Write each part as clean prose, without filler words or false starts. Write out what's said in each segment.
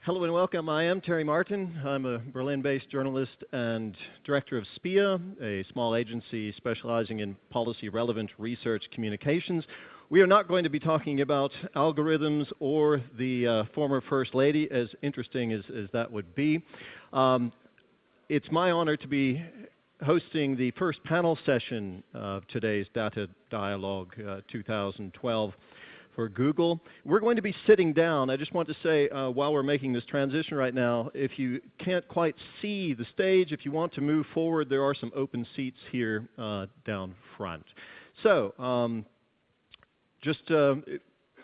Hello and welcome. I am Terry Martin. I'm a Berlin-based journalist and director of SPIA, a small agency specializing in policy-relevant research communications. We are not going to be talking about algorithms or the former First Lady, as interesting as that would be. It's my honor to be hosting the first panel session of today's Data Dialogue 2012 for Google. We're going to be sitting down. I just want to say, while we're making this transition right now, if you can't quite see the stage, if you want to move forward, there are some open seats here down front. So,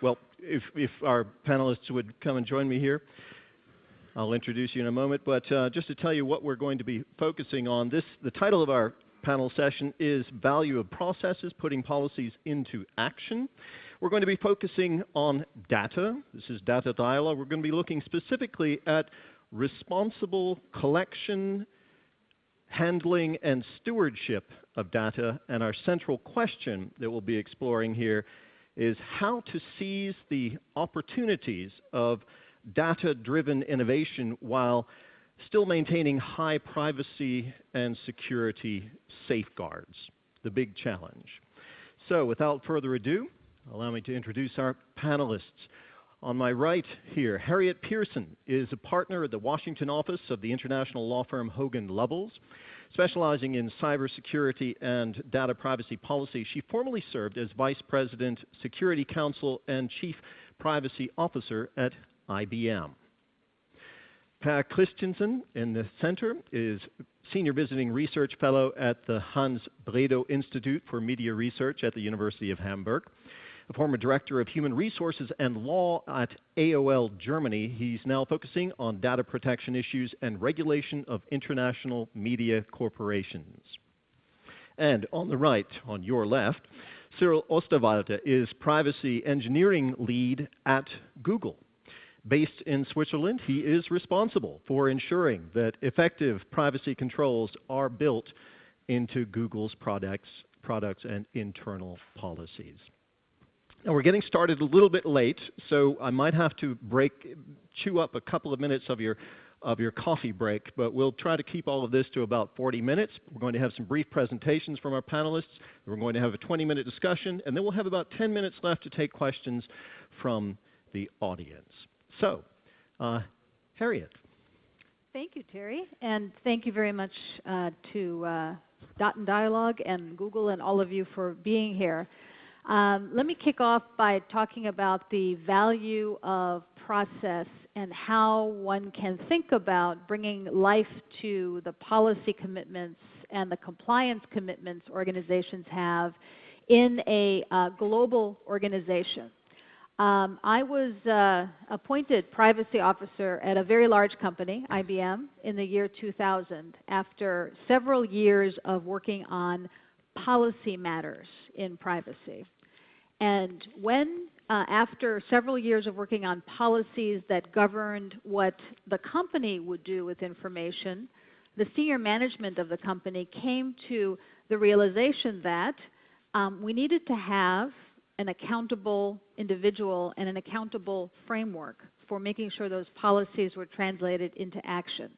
well, if our panelists would come and join me here, I'll introduce you in a moment. But just to tell you what we're going to be focusing on, the title of our panel session is Value of Processes, Putting Policies into Action. We're going to be focusing on data. This is Data Dialogue. We're going to be looking specifically at responsible collection, handling, and stewardship of data. And our central question that we'll be exploring here is how to seize the opportunities of data-driven innovation while still maintaining high privacy and security safeguards, the big challenge. So without further ado, allow me to introduce our panelists. On my right here, Harriet Pearson is a partner at the Washington office of the international law firm Hogan Lovells. Specializing in cybersecurity and data privacy policy, she formerly served as Vice President, Security Counsel, and Chief Privacy Officer at IBM. Per Christensen in the center is Senior Visiting Research Fellow at the Hans Bredow Institute for Media Research at the University of Hamburg. A former Director of Human Resources and Law at AOL Germany, he's now focusing on data protection issues and regulation of international media corporations. And on the right, on your left, Cyril Osterwalder is Privacy Engineering Lead at Google. Based in Switzerland, he is responsible for ensuring that effective privacy controls are built into Google's products and internal policies. Now, we're getting started a little bit late, so I might have to chew up a couple of minutes of your coffee break, but we'll try to keep all of this to about 40 minutes. We're going to have some brief presentations from our panelists. We're going to have a 20-minute discussion, and then we'll have about 10 minutes left to take questions from the audience. So, Harriet. Thank you, Terry, and thank you very much to DatenDialog and Google and all of you for being here. Let me kick off by talking about the value of process and how one can think about bringing life to the policy commitments and the compliance commitments organizations have in a global organization. I was appointed privacy officer at a very large company, IBM, in the year 2000 after several years of working on policy matters in privacy. And when, after several years of working on policies that governed what the company would do with information, the senior management of the company came to the realization that we needed to have an accountable individual and an accountable framework for making sure those policies were translated into action.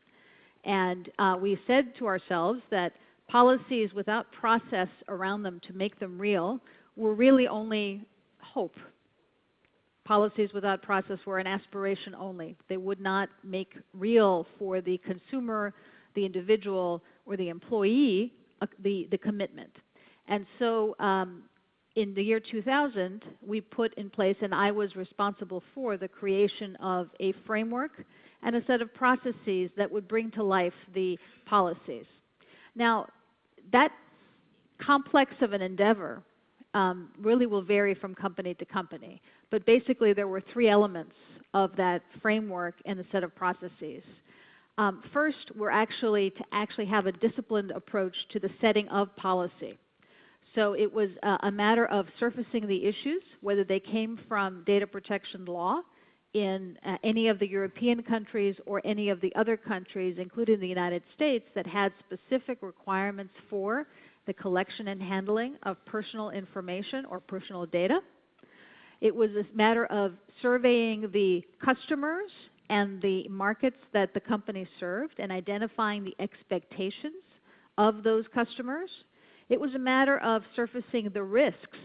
And we said to ourselves that policies without process around them to make them real were really only hope. Policies without process were an aspiration only. They would not make real for the consumer, the individual, or the employee the commitment. And so in the year 2000, we put in place, and I was responsible for the creation of a framework and a set of processes that would bring to life the policies. Now, that complex of an endeavor really will vary from company to company. But basically, there were three elements of that framework and the set of processes. First, we're to actually have a disciplined approach to the setting of policy. So it was a matter of surfacing the issues, whether they came from data protection law in any of the European countries or any of the other countries, including the United States, that had specific requirements for the collection and handling of personal information or personal data. It was a matter of surveying the customers and the markets that the company served and identifying the expectations of those customers. It was a matter of surfacing the risks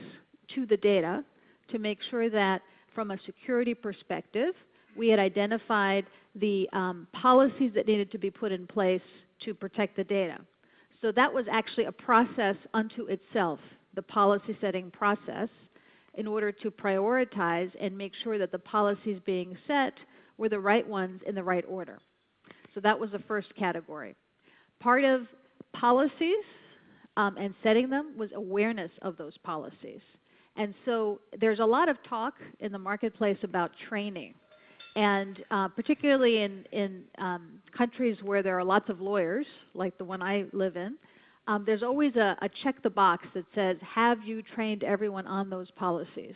to the data to make sure that from a security perspective, we had identified the policies that needed to be put in place to protect the data. So that was actually a process unto itself, the policy setting process, in order to prioritize and make sure that the policies being set were the right ones in the right order. So that was the first category. Part of policies and setting them was awareness of those policies. And so there's a lot of talk in the marketplace about training. And particularly in countries where there are lots of lawyers, like the one I live in, there's always a check the box that says, have you trained everyone on those policies?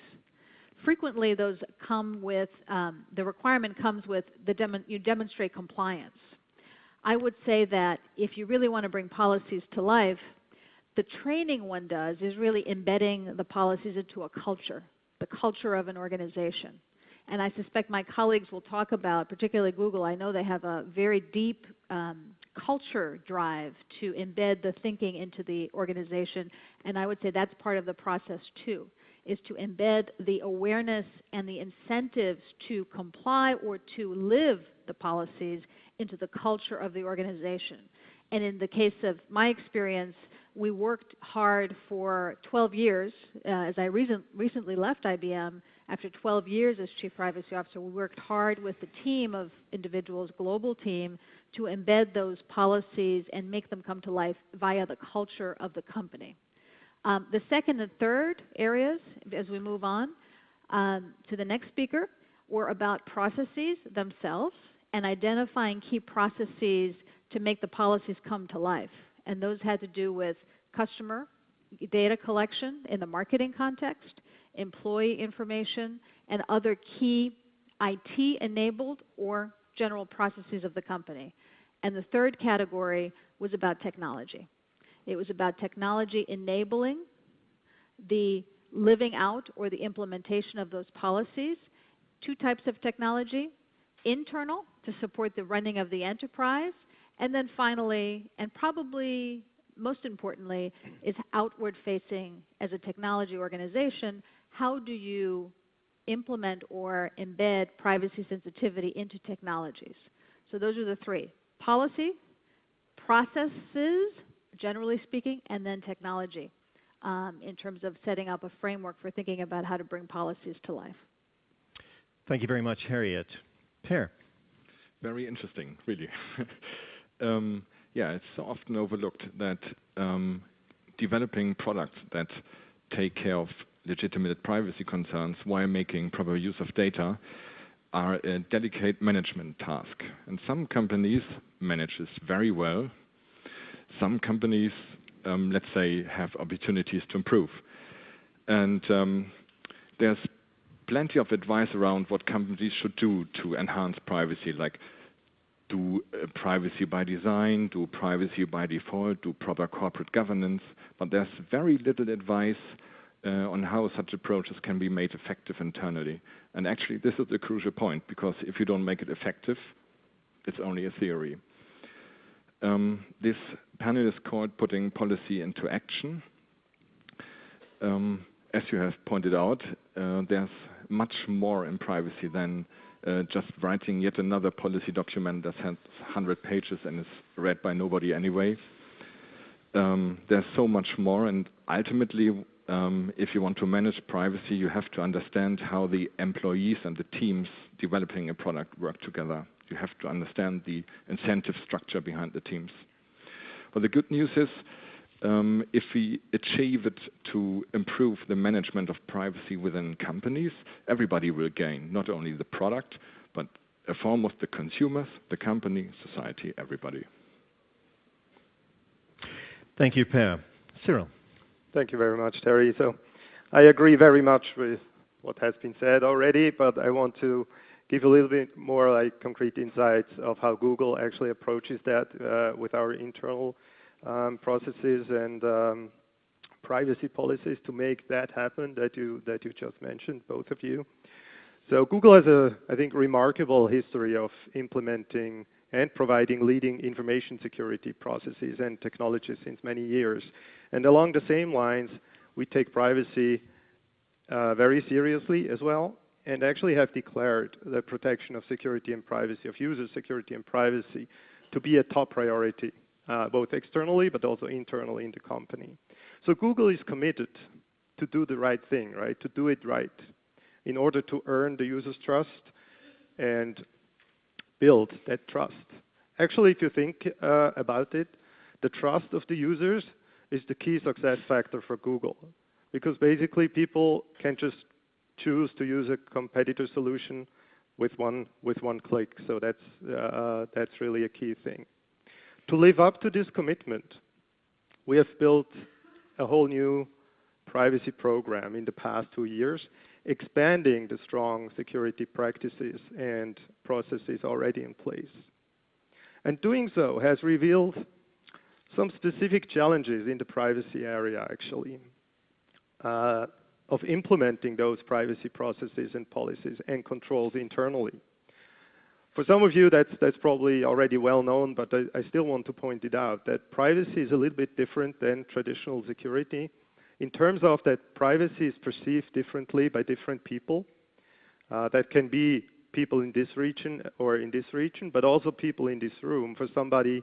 Frequently, those come with, the requirement comes with, you demonstrate compliance. I would say that if you really want to bring policies to life, the training one does is really embedding the policies into a culture, the culture of an organization. And I suspect my colleagues will talk about, particularly Google, I know they have a very deep culture drive to embed the thinking into the organization, and I would say that's part of the process too, is to embed the awareness and the incentives to comply or to live the policies into the culture of the organization. And in the case of my experience, we worked hard for 12 years. As I recently left IBM, after 12 years as Chief Privacy Officer, we worked hard with the team of individuals, global team, to embed those policies and make them come to life via the culture of the company. The second and third areas, as we move on to the next speaker, were about processes themselves and identifying key processes to make the policies come to life. And those had to do with customer data collection in the marketing context, employee information, and other key IT-enabled or general processes of the company. And the third category was about technology. It was about technology enabling the living out or the implementation of those policies. Two types of technology: internal, to support the running of the enterprise, and then finally, and probably most importantly, is outward facing as a technology organization. How do you implement or embed privacy sensitivity into technologies? So those are the three: policy, processes, generally speaking, and then technology in terms of setting up a framework for thinking about how to bring policies to life. Thank you very much, Harriet. Per. Very interesting, really. Yeah, it's so often overlooked that developing products that take care of legitimate privacy concerns while making proper use of data are a delicate management task. And some companies manage this very well. Some companies, let's say, have opportunities to improve. And there's plenty of advice around what companies should do to enhance privacy, like do privacy by design, do privacy by default, do proper corporate governance. But there's very little advice on how such approaches can be made effective internally. And actually, this is the crucial point, because if you don't make it effective, it's only a theory. This panel is called Putting Policy into Action. As you have pointed out, there's much more in privacy than just writing yet another policy document that has 100 pages and is read by nobody anyway. There's so much more, and ultimately, if you want to manage privacy, you have to understand how the employees and the teams developing a product work together. You have to understand the incentive structure behind the teams. But the good news is, if we achieve it to improve the management of privacy within companies, everybody will gain, not only the product, but a form of the consumers, the company, society, everybody. Thank you, Per. Cyril. Thank you very much, Terry. So I agree very much with what has been said already, but I want to give a little bit more like concrete insights of how Google actually approaches that with our internal processes and privacy policies to make that happen that you just mentioned, both of you. So Google has a, I think, remarkable history of implementing and providing leading information security processes and technologies since many years. And along the same lines, we take privacy very seriously as well, and actually have declared the protection of security and privacy, of user security and privacy, to be a top priority, both externally but also internally in the company. So Google is committed to do the right thing, right? To do it right, in order to earn the user's trust and build that trust. Actually, if you think about it, the trust of the users is the key success factor for Google, because basically people can just choose to use a competitor solution with one click. So that's really a key thing. To live up to this commitment, we have built a whole new privacy program in the past 2 years, expanding the strong security practices and processes already in place. And doing so has revealed some specific challenges in the privacy area, actually, of implementing those privacy processes and policies and controls internally. For some of you, that's probably already well known, but I still want to point it out, that privacy is a little bit different than traditional security, in terms of that privacy is perceived differently by different people. That can be people in this region or in this region, but also people in this room. For somebody,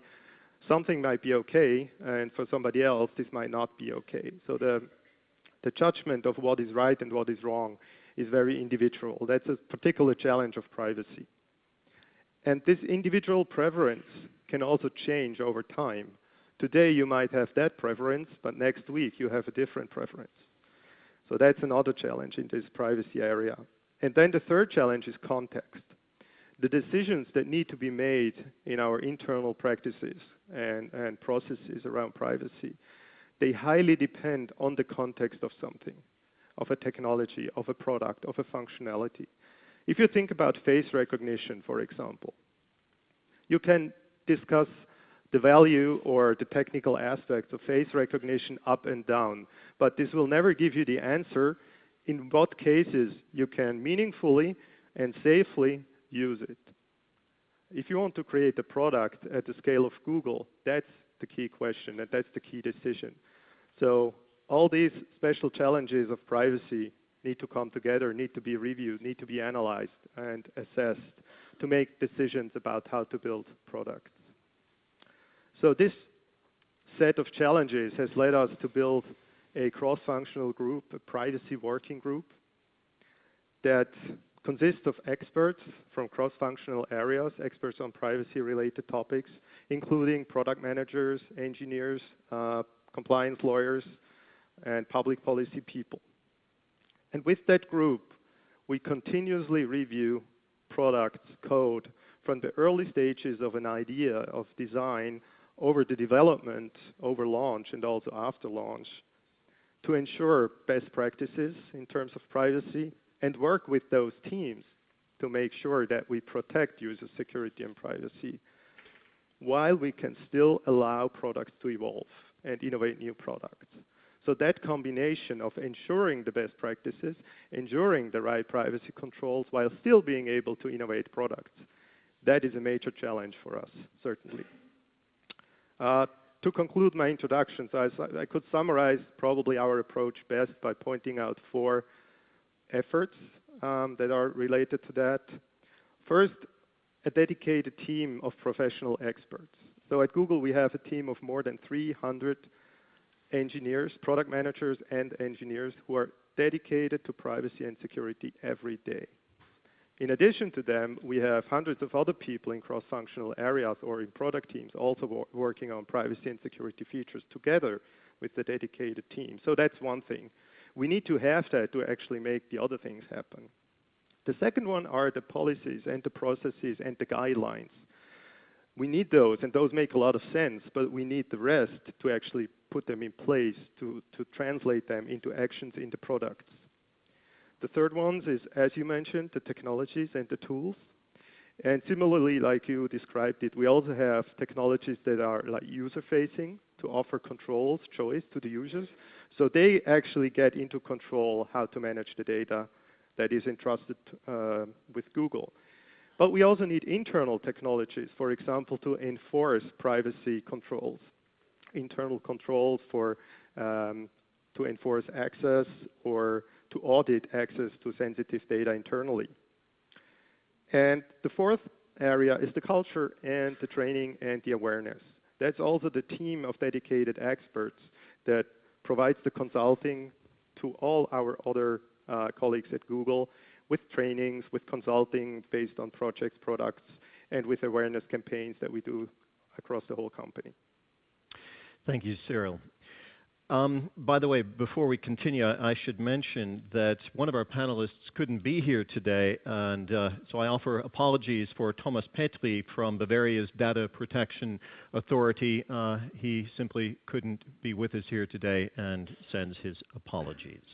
something might be okay, and for somebody else, this might not be okay. So the judgment of what is right and what is wrong is very individual. That's a particular challenge of privacy. And this individual preference can also change over time. Today you might have that preference, but next week you have a different preference. So that's another challenge in this privacy area. And then the third challenge is context. The decisions that need to be made in our internal practices and processes around privacy, they highly depend on the context of something, of a technology, of a product, of a functionality. If you think about face recognition, for example, you can discuss the value or the technical aspects of face recognition up and down, but this will never give you the answer in what cases you can meaningfully and safely use it. If you want to create a product at the scale of Google, that's the key question, and that's the key decision. So all these special challenges of privacy need to come together, need to be reviewed, need to be analyzed and assessed to make decisions about how to build products. So this set of challenges has led us to build a cross-functional group, a privacy working group, that consists of experts from cross-functional areas, experts on privacy-related topics, including product managers, engineers, compliance lawyers, and public policy people. And with that group, we continuously review products, code, from the early stages of an idea, of design, over the development, over launch, and also after launch, to ensure best practices in terms of privacy, and work with those teams to make sure that we protect user security and privacy, while we can still allow products to evolve and innovate new products. So that combination of ensuring the best practices, ensuring the right privacy controls, while still being able to innovate products, that is a major challenge for us, certainly. To conclude my introduction, so I could summarize probably our approach best by pointing out 4 efforts that are related to that. First, a dedicated team of professional experts. So at Google, we have a team of more than 300 engineers, product managers and engineers, who are dedicated to privacy and security every day. In addition to them, we have hundreds of other people in cross-functional areas or in product teams also working on privacy and security features together with the dedicated team. So that's one thing. We need to have that to actually make the other things happen. The second one are the policies and the processes and the guidelines. We need those, and those make a lot of sense, but we need the rest to actually put them in place, to translate them into actions in the products. The third one is, as you mentioned, the technologies and the tools. And similarly, like you described it, we also have technologies that are like user-facing to offer controls, choice to the users. So they actually get into control how to manage the data that is entrusted with Google. But we also need internal technologies, for example, to enforce privacy controls, internal controls for to enforce access or to audit access to sensitive data internally. And the fourth area is the culture and the training and the awareness. That's also the team of dedicated experts that provides the consulting to all our other colleagues at Google with trainings, with consulting based on projects, products, and with awareness campaigns that we do across the whole company. Thank you, Cyril. By the way, before we continue, I should mention that one of our panelists couldn't be here today, and so I offer apologies for Thomas Petri from Bavaria's Data Protection Authority. He simply couldn't be with us here today and sends his apologies.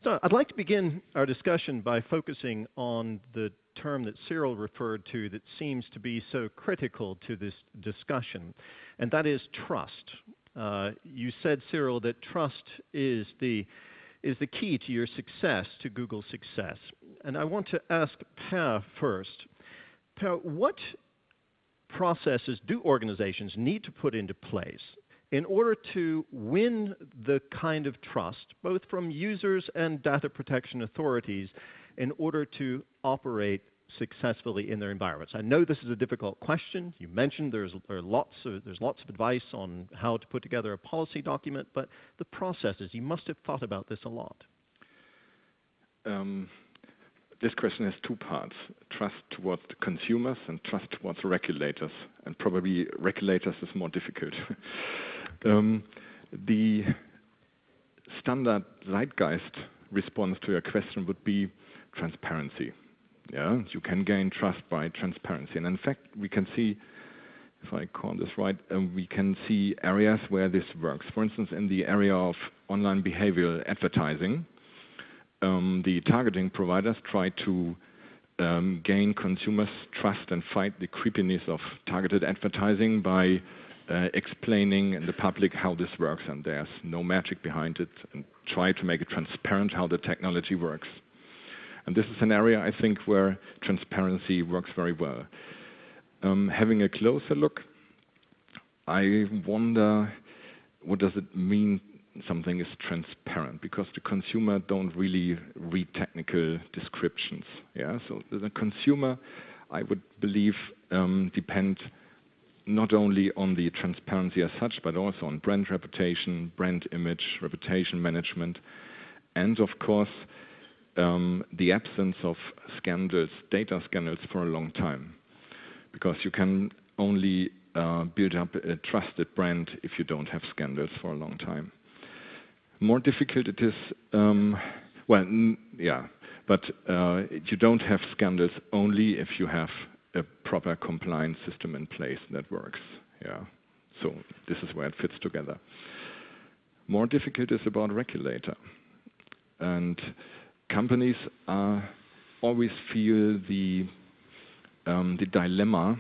So I'd like to begin our discussion by focusing on the term that Cyril referred to that seems to be so critical to this discussion, and that is trust. You said, Cyril, that trust is the key to your success, to Google's success. And I want to ask Per first. Per, what processes do organizations need to put into place in order to win the kind of trust, both from users and data protection authorities, in order to operate successfully in their environments? I know this is a difficult question. You mentioned there's lots of advice on how to put together a policy document, but the processes, you must have thought about this a lot. This question has two parts: trust towards the consumers and trust towards regulators. And probably regulators is more difficult. The standard zeitgeist response to your question would be transparency. Yeah, you can gain trust by transparency. And in fact, we can see, if I call this right, we can see areas where this works. For instance, in the area of online behavioral advertising, the targeting providers try to gain consumers' trust and fight the creepiness of targeted advertising by explaining in the public how this works, and there's no magic behind it, and try to make it transparent how the technology works. And this is an area, I think, where transparency works very well. Having a closer look, I wonder, what does it mean something is transparent? Because the consumer don't really read technical descriptions. Yeah, so the consumer, I would believe, depend not only on the transparency as such, but also on brand reputation, brand image, reputation management, and of course, the absence of scandals, data scandals for a long time. Because you can only build up a trusted brand if you don't have scandals for a long time. More difficult it is, but you don't have scandals only if you have a proper compliance system in place that works. Yeah, so this is where it fits together. More difficult is about regulator. And companies always feel the dilemma: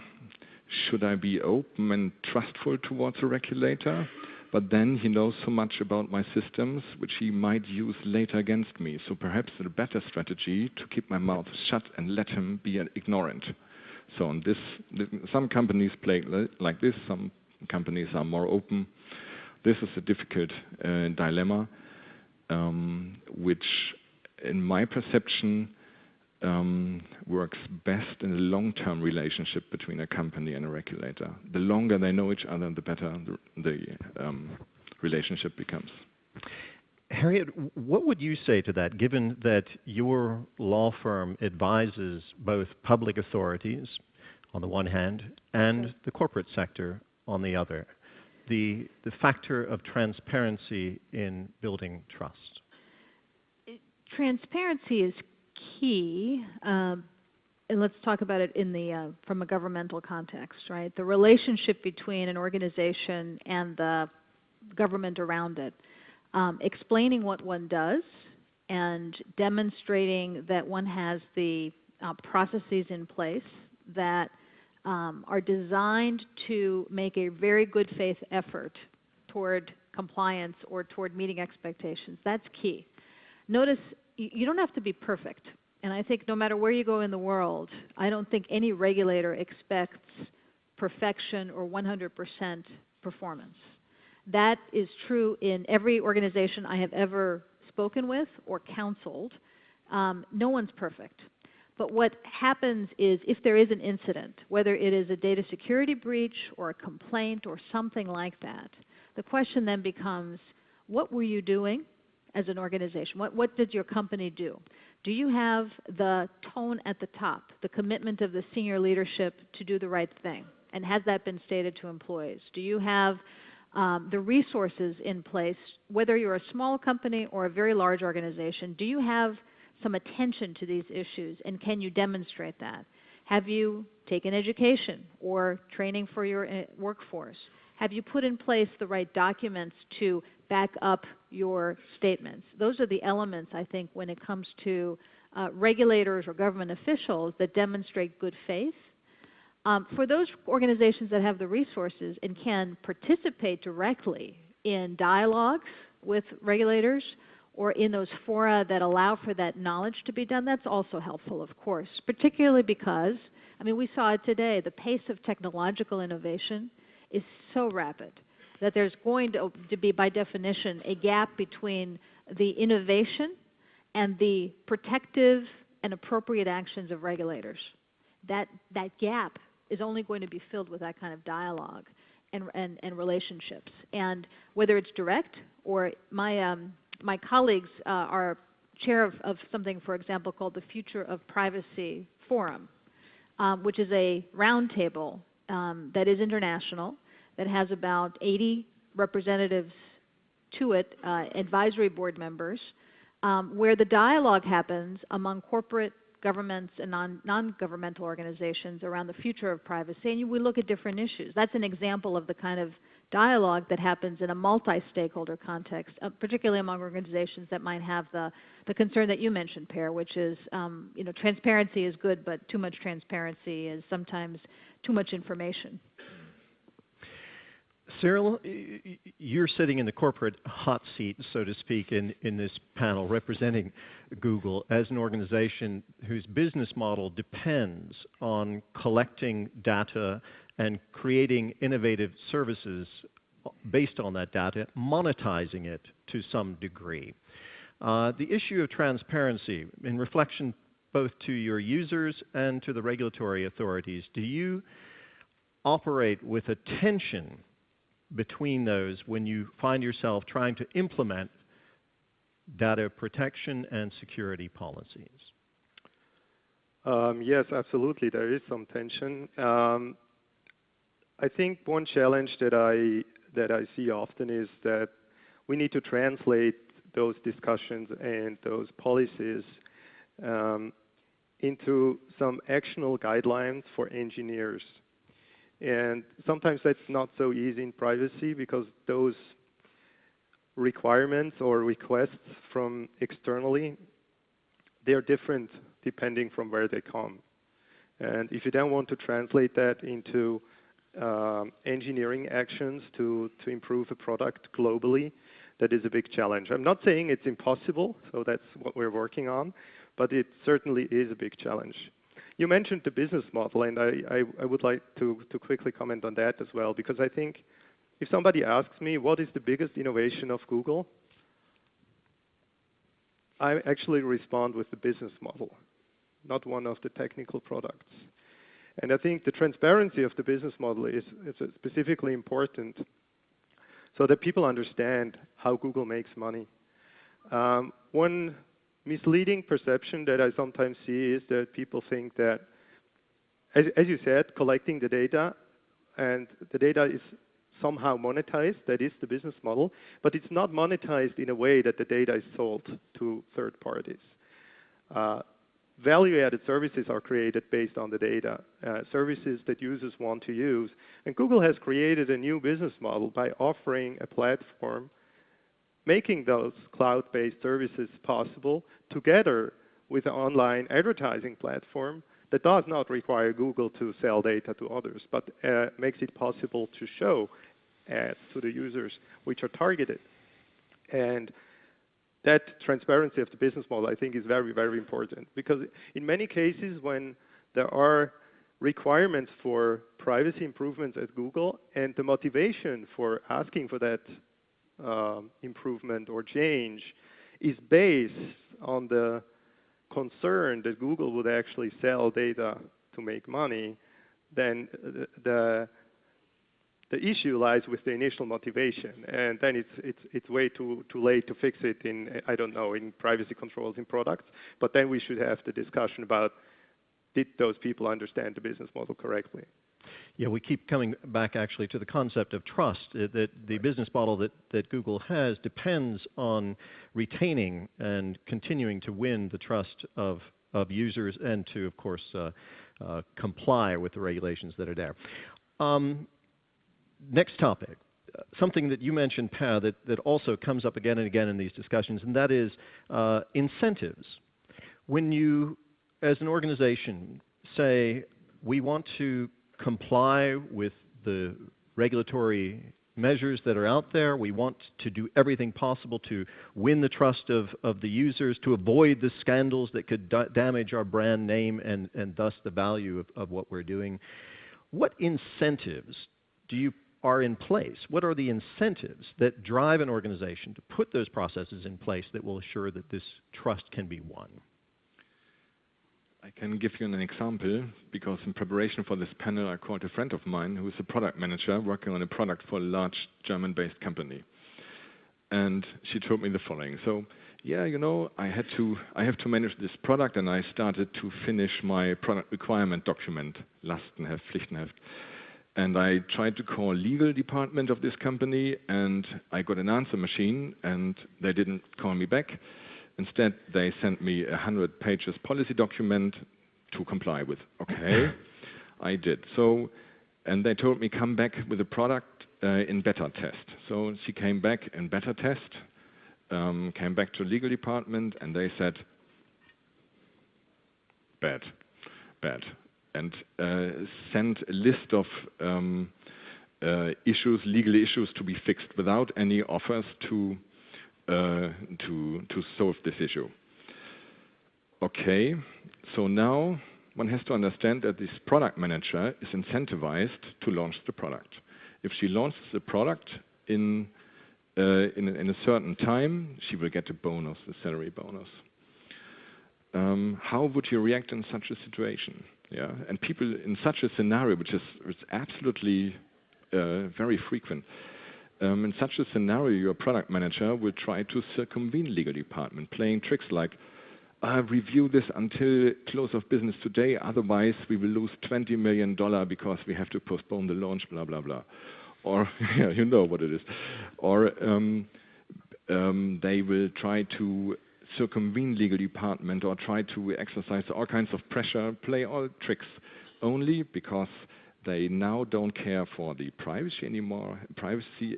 should I be open and trustful towards a regulator? But then he knows so much about my systems, which he might use later against me. So perhaps it's a better strategy to keep my mouth shut and let him be an ignorant. So on this, some companies play like this. Some companies are more open. This is a difficult dilemma, which, in my perception, works best in a long-term relationship between a company and a regulator. The longer they know each other, the better the relationship becomes. Harriet, what would you say to that, given that your law firm advises both public authorities on the one hand and the corporate sector on the other, the factor of transparency in building trust? Transparency is key, and let's talk about it in the from a governmental context, right? The relationship between an organization and the government around it. Explaining what one does and demonstrating that one has the processes in place that are designed to make a very good faith effort toward compliance or toward meeting expectations. That's key. Notice you don't have to be perfect. And I think no matter where you go in the world, I don't think any regulator expects perfection or 100% performance. That is true in every organization I have ever spoken with or counseled. No one's perfect. But what happens is if there is an incident, whether it is a data security breach or a complaint or something like that, the question then becomes, what were you doing as an organization? What did your company do? Do you have the tone at the top, the commitment of the senior leadership to do the right thing? And has that been stated to employees? Do you have the resources in place, whether you're a small company or a very large organization? Do you have some attention to these issues, and can you demonstrate that? Have you taken education or training for your workforce? Have you put in place the right documents to back up your statements? Those are the elements, I think, when it comes to regulators or government officials that demonstrate good faith. For those organizations that have the resources and can participate directly in dialogues with regulators or in those fora that allow for that knowledge to be done, that's also helpful, of course, particularly because, I mean, we saw it today, the pace of technological innovation is so rapid that there's going to be, by definition, a gap between the innovation and the protective and appropriate actions of regulators. That gap is only going to be filled with that kind of dialogue and relationships. And whether it's direct or my colleagues are chair of something, for example, called the Future of Privacy Forum, which is a roundtable that is international, that has about 80 representatives to it, advisory board members, where the dialogue happens among corporate governments and non-governmental organizations around the future of privacy, and we look at different issues. That's an example of the kind of dialogue that happens in a multi-stakeholder context, particularly among organizations that might have the concern that you mentioned, Per, which is, transparency is good, but too much transparency is sometimes too much information. Cyril, you're sitting in the corporate hot seat, so to speak, in this panel, representing Google as an organization whose business model depends on collecting data and creating innovative services based on that data, monetizing it to some degree. The issue of transparency, in reflection both to your users and to the regulatory authorities, do you operate with a tension between those when you find yourself trying to implement data protection and security policies? Yes, absolutely. There is some tension. I think one challenge that I see often is that we need to translate those discussions and those policies into some actionable guidelines for engineers. And sometimes that's not so easy in privacy because those requirements or requests from externally, they're different depending from where they come. And if you then want to translate that into engineering actions to improve a product globally, that is a big challenge. I'm not saying it's impossible, so that's what we're working on, but it certainly is a big challenge. You mentioned the business model, and I would like to quickly comment on that as well, because I think if somebody asks me what is the biggest innovation of Google, I actually respond with the business model, not one of the technical products. And I think the transparency of the business model is specifically important so that people understand how Google makes money. One misleading perception that I sometimes see is that people think that, as you said, collecting the data, and the data is somehow monetized, that is the business model, but it's not monetized in a way that the data is sold to third parties. Value-added services are created based on the data, services that users want to use. And Google has created a new business model by offering a platform, making those cloud-based services possible together with an online advertising platform that does not require Google to sell data to others, but makes it possible to show ads to the users which are targeted. And that transparency of the business model, I think, is very, very important. Because in many cases, when there are requirements for privacy improvements at Google, and the motivation for asking for that improvement or change is based on the concern that Google would actually sell data to make money, then the issue lies with the initial motivation, and then it's way too late to fix it in, I don't know, in privacy controls in products. But then we should have the discussion about, did those people understand the business model correctly? Yeah, we keep coming back actually to the concept of trust, that the business model that Google has depends on retaining and continuing to win the trust of users and to, of course, comply with the regulations that are there. Next topic, something that you mentioned, Per, that also comes up again and again in these discussions, and that is incentives. When you, as an organization, say, we want to comply with the regulatory measures that are out there, we want to do everything possible to win the trust of the users, to avoid the scandals that could damage our brand name and thus the value of what we're doing. What incentives are in place? What are the incentives that drive an organization to put those processes in place that will assure that this trust can be won? I can give you an example, because in preparation for this panel, I called a friend of mine who is a product manager working on a product for a large German-based company. And she told me the following. So, yeah, you know, I have to manage this product, and I started to finish my product requirement document, Lastenheft, Pflichtenheft. And I tried to call legal department of this company, and I got an answer machine, and they didn't call me back. Instead, they sent me a 100 pages policy document to comply with. Okay, I did. So, and they told me come back with a product in beta test. So she came back in beta test, came back to legal department, and they said, bad, and sent a list of legal issues to be fixed without any offers to solve this issue. Okay, so now one has to understand that this product manager is incentivized to launch the product. If she launches the product in a certain time, she will get a bonus, a salary bonus. How would you react in such a situation? Yeah, and people in such a scenario, which is absolutely very frequent. In such a scenario, your product manager will try to circumvent legal department, playing tricks like, review this until close of business today, otherwise we will lose $20 million because we have to postpone the launch, blah, blah, blah. Or, yeah, you know what it is. Or they will try to circumvent legal department or try to exercise all kinds of pressure, play all tricks, only because they now don't care for the privacy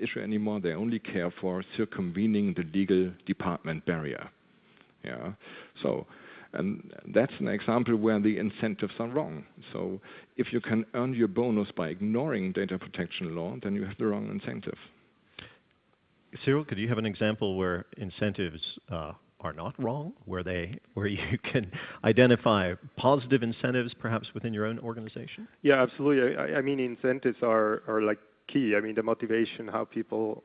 issue anymore. They only care for circumvening the legal department barrier. Yeah. So, and that's an example where the incentives are wrong. So, if you can earn your bonus by ignoring data protection law, then you have the wrong incentive. Cyril, could you have an example where incentives are not wrong, where you can identify positive incentives perhaps within your own organization? Yeah, absolutely. I mean, incentives are like key. I mean, the motivation, how people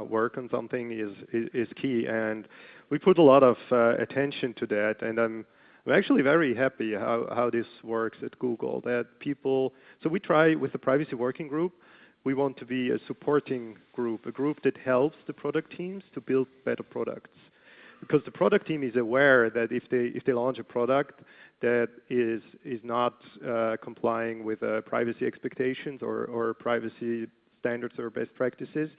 work on something is key, and we put a lot of attention to that. And I'm actually very happy how this works at Google. That people, so we try with the privacy working group. We want to be a supporting group, a group that helps the product teams to build better products. Because the product team is aware that if they launch a product that is not complying with privacy expectations or privacy standards or best practices,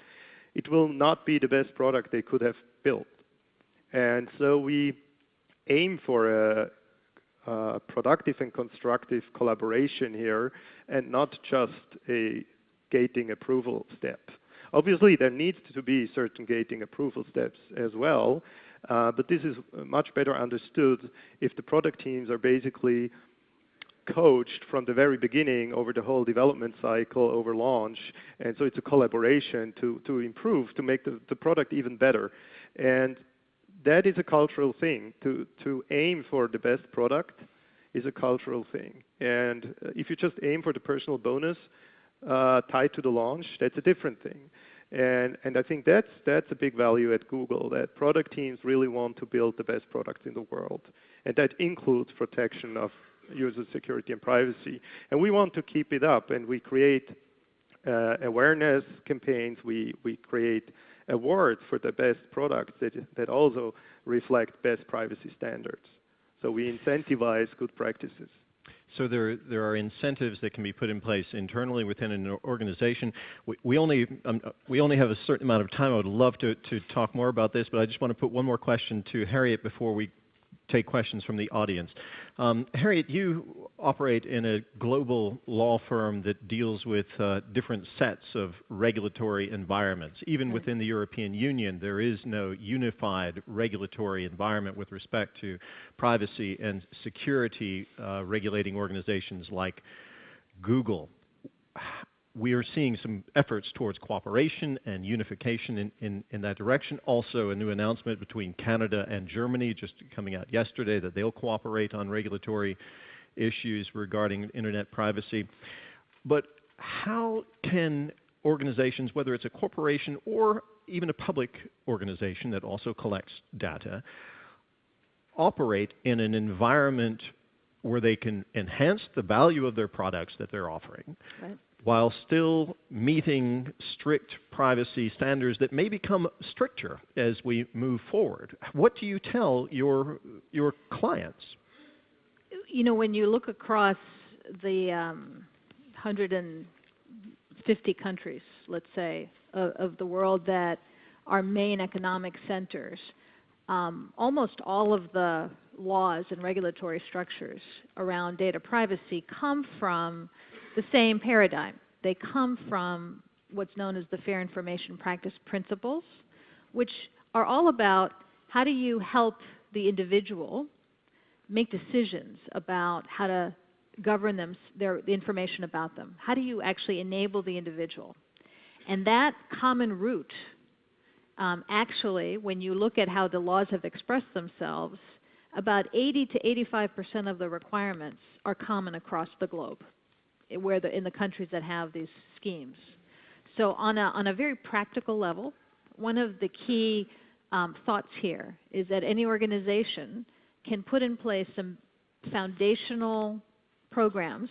it will not be the best product they could have built. And so we aim for a productive and constructive collaboration here, and not just a gating approval step. Obviously, there needs to be certain gating approval steps as well. But this is much better understood if the product teams are basically coached from the very beginning over the whole development cycle, over launch. And so it's a collaboration to improve, to make the product even better. And that is a cultural thing. To aim for the best product is a cultural thing. And if you just aim for the personal bonus tied to the launch, that's a different thing. And I think that's a big value at Google, that product teams really want to build the best products in the world. And that includes protection of user security and privacy. And we want to keep it up, and we create awareness campaigns, we create awards for the best products that also reflect best privacy standards. So we incentivize good practices. So there are incentives that can be put in place internally within an organization. We only have a certain amount of time. I would love to talk more about this, but I just want to put one more question to Harriet before we take questions from the audience. Harriet, you operate in a global law firm that deals with different sets of regulatory environments. Even within the European Union, there is no unified regulatory environment with respect to privacy and security regulating organizations like Google. We are seeing some efforts towards cooperation and unification in that direction. Also, a new announcement between Canada and Germany just coming out yesterday that they'll cooperate on regulatory issues regarding internet privacy. But how can organizations, whether it's a corporation or even a public organization that also collects data, operate in an environment where they can enhance the value of their products that they're offering, right, while still meeting strict privacy standards that may become stricter as we move forward? What do you tell your clients? You know, when you look across the 150 countries, let's say, of the world that are main economic centers, almost all of the laws and regulatory structures around data privacy come from the same paradigm. They come from what's known as the Fair Information Practice Principles, which are all about how do you help the individual make decisions about how to govern the information about them. How do you actually enable the individual? And that common root, actually, when you look at how the laws have expressed themselves, about 80 to 85% of the requirements are common across the globe, in the countries that have these schemes. So on a very practical level, one of the key thoughts here is that any organization can put in place some foundational programs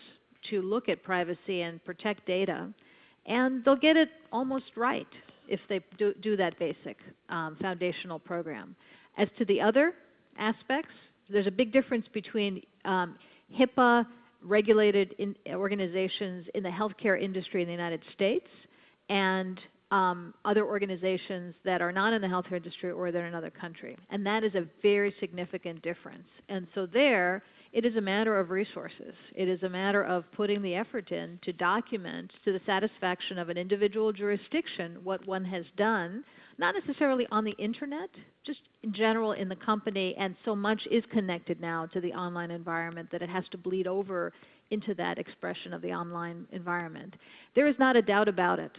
to look at privacy and protect data, and they'll get it almost right if they do that basic foundational program. As to the other aspects, there's a big difference between HIPAA regulated organizations in the healthcare industry in the United States and other organizations that are not in the healthcare industry or they're in another country. And that is a very significant difference. And so there, it is a matter of resources. It is a matter of putting the effort in to document to the satisfaction of an individual jurisdiction what one has done, not necessarily on the internet, just in general in the company, and so much is connected now to the online environment that it has to bleed over into that expression of the online environment. There is not a doubt about it.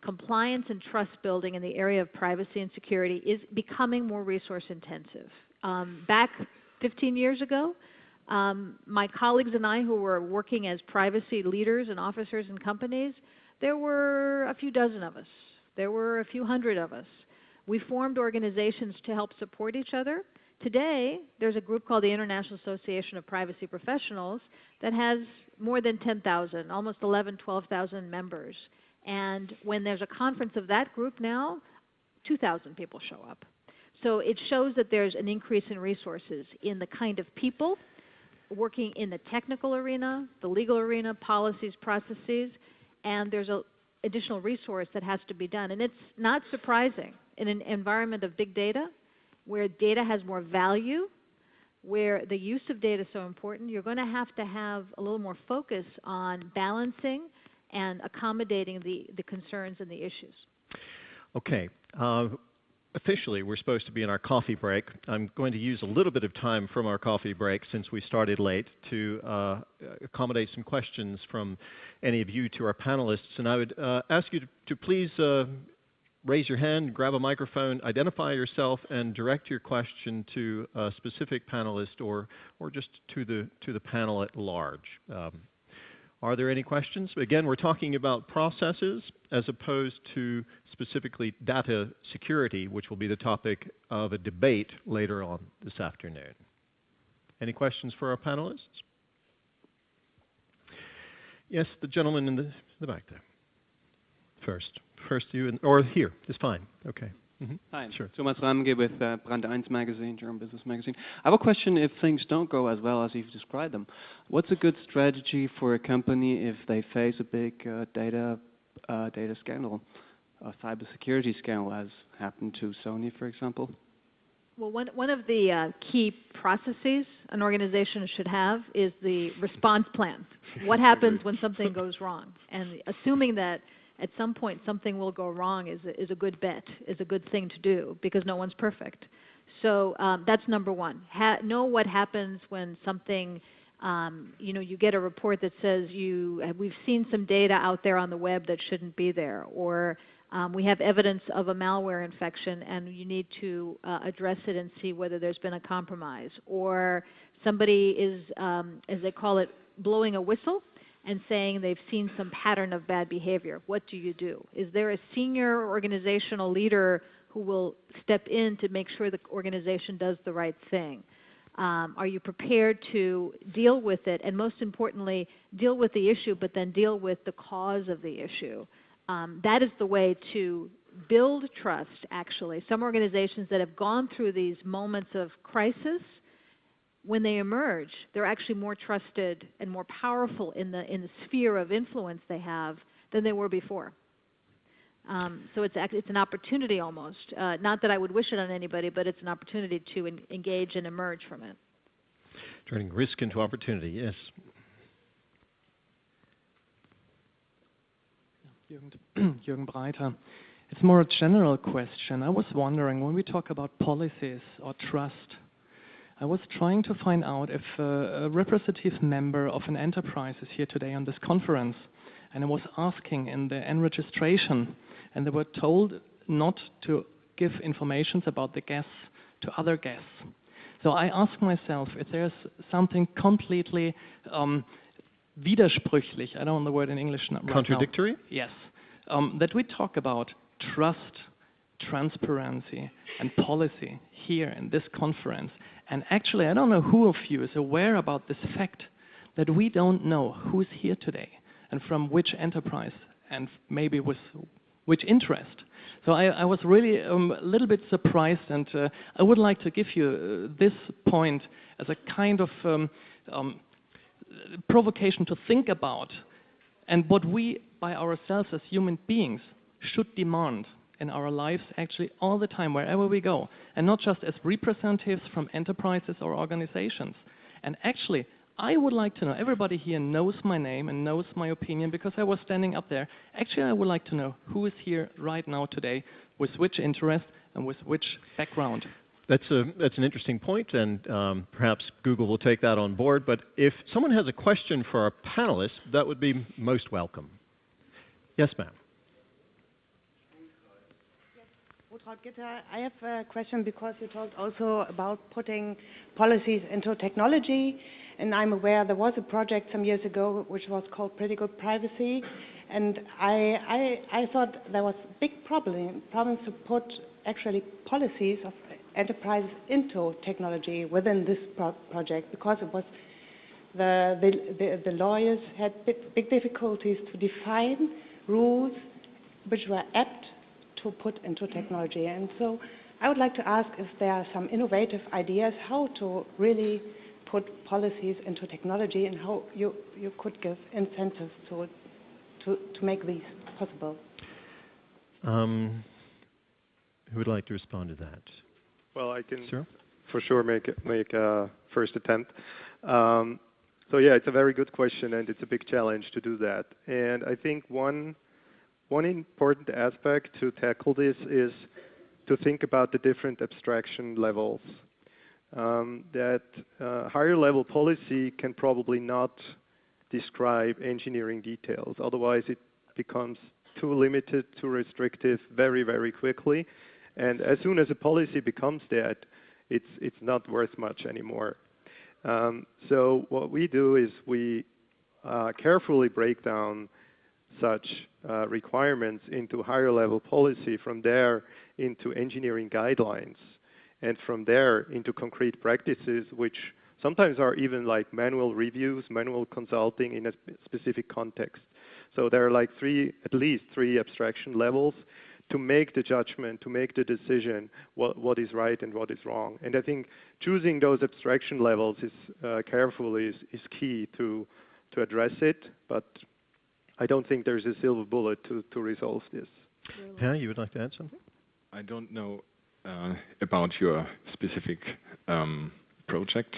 Compliance and trust building in the area of privacy and security is becoming more resource intensive. Back 15 years ago, my colleagues and I who were working as privacy leaders and officers in companies, there were a few dozen of us. There were a few hundred of us. We formed organizations to help support each other. Today, there's a group called the International Association of Privacy Professionals that has more than 10,000, almost 11,000, 12,000 members. And when there's a conference of that group now, 2,000 people show up. So it shows that there's an increase in resources in the kind of people working in the technical arena, the legal arena, policies, processes, and there's an additional resource that has to be done. And it's not surprising in an environment of big data, where data has more value, where the use of data is so important, you're going to have a little more focus on balancing and accommodating the concerns and the issues. Okay. Officially, we're supposed to be in our coffee break. I'm going to use a little bit of time from our coffee break, since we started late, to accommodate some questions from any of you to our panelists. And I would ask you to please raise your hand, grab a microphone, identify yourself, and direct your question to a specific panelist or just to the panel at large. Are there any questions? Again, we're talking about processes as opposed to specifically data security, which will be the topic of a debate later on this afternoon. Any questions for our panelists? Yes, the gentleman in the back there. First you, or here, it's fine. Okay. Hi, sure. Thomas Ramge with Brand 1 magazine, German business magazine. I have a question if things don't go as well as you've described them. What's a good strategy for a company if they face a big data scandal, a cybersecurity scandal, as happened to Sony, for example? Well, one of the key processes an organization should have is the response plan. What happens when something goes wrong? And assuming that at some point something will go wrong is a good bet, is a good thing to do, because no one's perfect. So that's number one. Know what happens when something, you get a report that says we've seen some data out there on the web that shouldn't be there, or we have evidence of a malware infection and you need to address it and see whether there's been a compromise, or somebody is, as they call it, blowing a whistle and saying they've seen some pattern of bad behavior. What do you do? Is there a senior organizational leader who will step in to make sure the organization does the right thing? Are you prepared to deal with it, and most importantly, deal with the issue, but then deal with the cause of the issue? That is the way to build trust, actually. Some organizations that have gone through these moments of crisis, when they emerge, they're actually more trusted and more powerful in the sphere of influence they have than they were before. So it's an opportunity almost. Not that I would wish it on anybody, but it's an opportunity to engage and emerge from it. Turning risk into opportunity, yes. Jürgen Breiter. It's more a general question. I was wondering, when we talk about policies or trust, I was trying to find out if a representative member of an enterprise is here today on this conference, and I was asking in the registration, and they were told not to give information about the guests to other guests. So I asked myself if there's something completely widersprüchlich, I don't know the word in English right now. Contradictory? Yes. That we talk about trust, transparency, and policy here in this conference. And actually, I don't know who of you is aware about this fact that we don't know who's here today and from which enterprise and maybe with which interest. So I was really a little bit surprised, and I would like to give you this point as a kind of provocation to think about, and what we by ourselves as human beings should demand in our lives actually all the time, wherever we go, and not just as representatives from enterprises or organizations. And actually, I would like to know, everybody here knows my name and knows my opinion because I was standing up there. Actually, I would like to know who is here right now today, with which interest and with which background. That's an interesting point, and perhaps Google will take that on board. But if someone has a question for our panelists, that would be most welcome. Yes, ma'am. I have a question because you talked also about putting policies into technology, and I'm aware there was a project some years ago which was called Pretty Good Privacy, and I thought there was big problems to put actually policies of enterprises into technology within this project, because it was the lawyers had big difficulties to define rules which were apt to put into technology. And so I would like to ask if there are some innovative ideas how to really put policies into technology, and how you could give incentives to make these possible. Who would like to respond to that? Well, I can Sir? for sure make a first attempt. So yeah, it's a very good question, and it's a big challenge to do that. And I think one important aspect to tackle this is to think about the different abstraction levels. That higher level policy can probably not describe engineering details, otherwise it becomes too limited, too restrictive very, very quickly. And as soon as a policy becomes that, it's not worth much anymore. So what we do is we carefully break down such requirements into higher level policy, from there into engineering guidelines, and from there into concrete practices, which sometimes are even like manual reviews, manual consulting in a specific context. So there are like at least three abstraction levels to make the judgment, to make the decision what is right and what is wrong. And I think choosing those abstraction levels is carefully is key to address it, but I don't think there's a silver bullet to resolve this. Per, you would like to add something? I don't know about your specific project,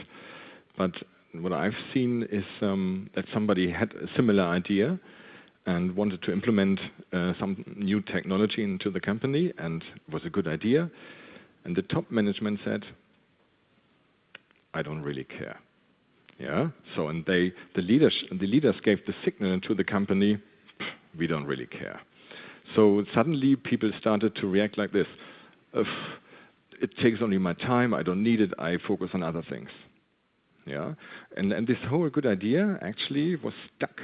but what I've seen is that somebody had a similar idea and wanted to implement some new technology into the company, and it was a good idea. And the top management said, I don't really care. Yeah. So, and the leaders gave the signal to the company, we don't really care. So suddenly people started to react like this. It takes only my time. I don't need it. I focus on other things. Yeah. And this whole good idea actually was stuck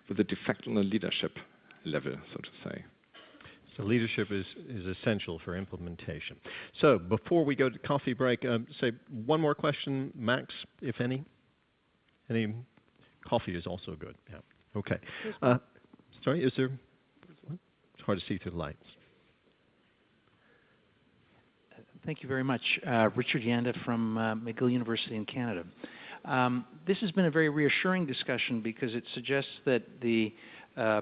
with a defect on the leadership level, so to say. So leadership is essential for implementation. So before we go to coffee break, say one more question, max, if any. Any? Coffee is also good. Yeah. Okay. Sorry, is there? It's hard to see through the lights. Thank you very much. Richard Yanda from McGill University in Canada. This has been a very reassuring discussion because it suggests that the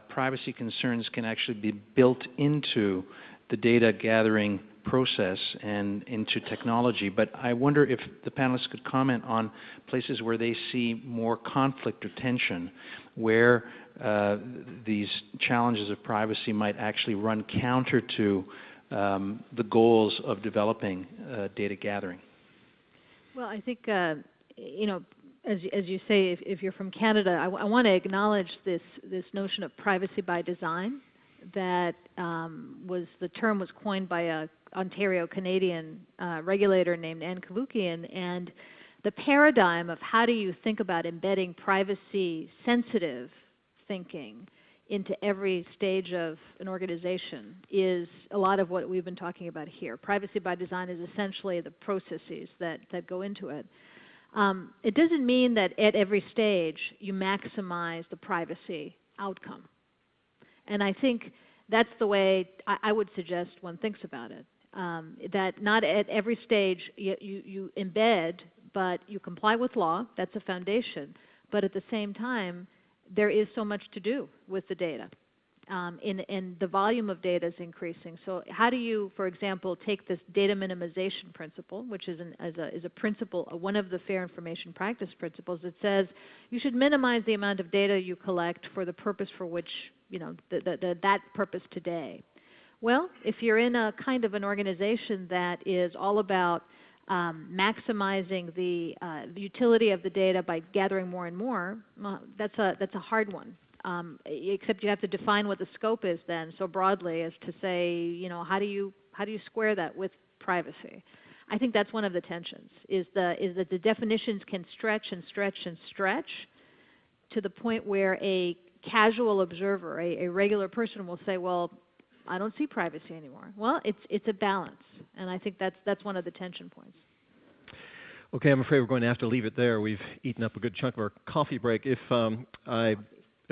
privacy concerns can actually be built into the data gathering process and into technology. But I wonder if the panelists could comment on places where they see more conflict or tension, where these challenges of privacy might actually run counter to the goals of developing data gathering. Well, I think, you know, as you say, if you're from Canada, I want to acknowledge this notion of privacy by design. That the term was coined by a Ontario Canadian regulator named Ann Cavoukian, and the paradigm of how do you think about embedding privacy-sensitive thinking into every stage of an organization is a lot of what we've been talking about here. Privacy by design is essentially the processes that go into it. It doesn't mean that at every stage you maximize the privacy outcome. And I think that's the way I would suggest one thinks about it, that not at every stage you embed, but you comply with law. That's a foundation. But at the same time, there is so much to do with the data. And the volume of data is increasing. So how do you, for example, take this data minimization principle, which is a principle, one of the fair information practice principles that says you should minimize the amount of data you collect for the purpose for which, you know, that purpose today. Well, if you're in a kind of an organization that is all about maximizing the utility of the data by gathering more and more, that's a hard one. Except you have to define what the scope is then so broadly as to say, you know, how do you square that with privacy? I think that's one of the tensions, is that the definitions can stretch and stretch and stretch to the point where a casual observer, a regular person will say, well, I don't see privacy anymore. Well, it's a balance, and I think that's one of the tension points. Okay, I'm afraid we're going to have to leave it there. We've eaten up a good chunk of our coffee break. If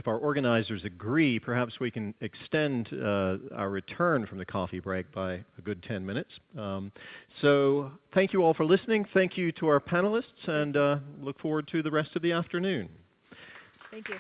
our organizers agree, perhaps we can extend our return from the coffee break by a good 10 minutes. So thank you all for listening. Thank you to our panelists, and look forward to the rest of the afternoon. Thank you.